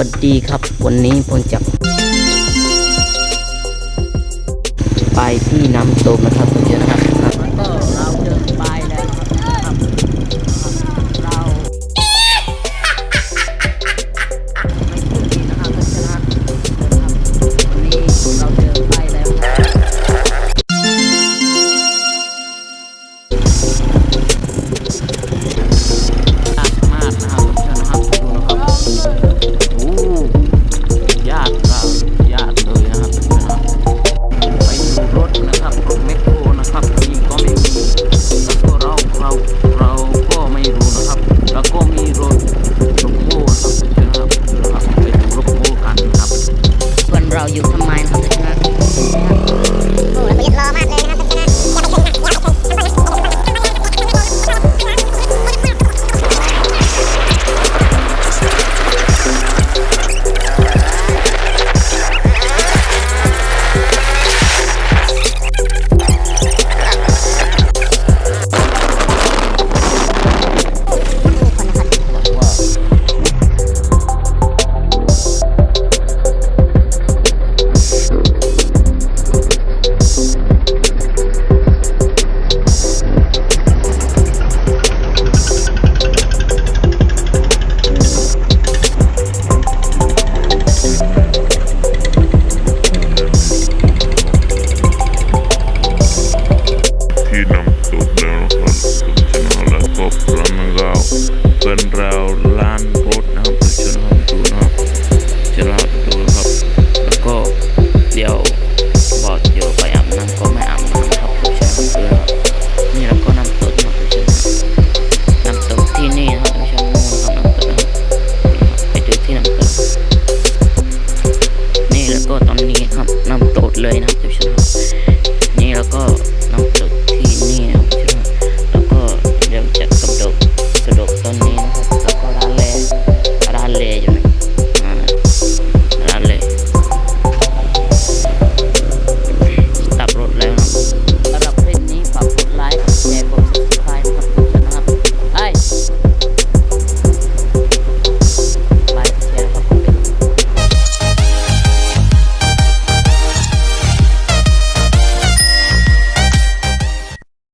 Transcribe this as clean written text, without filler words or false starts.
วัสดีครับวันนี้ผมจะไปที่น้ำตกนะครับเพื่อนๆนะครับแล้วก็เราเดินไปแล้วนะครับเราไม่ถึงที่นะครับเพื่อนๆนะครับวันนี้เราเดินไปแล้วมากนะครับเพื่อนๆนะครับดูนะครับญาติเลยนะครับเพื่อนๆนะครับไปดูรถนะครับรถแมคโครนะครับมีก็ไม่มีแล้วก็เราก็ไม่รู้นะครับแล้วก็มีรถโม่ครับเพื่อนๆนะครับไปดูรถโม่กันครับเพื่อนเราอยู่ทำไมนะครับเพื่อนๆนะครับโอ้ยรอมากเลยนะครับเพื่อนที่นำตกแล้วนะครับแล้วก็พระนางเพื่อนเรา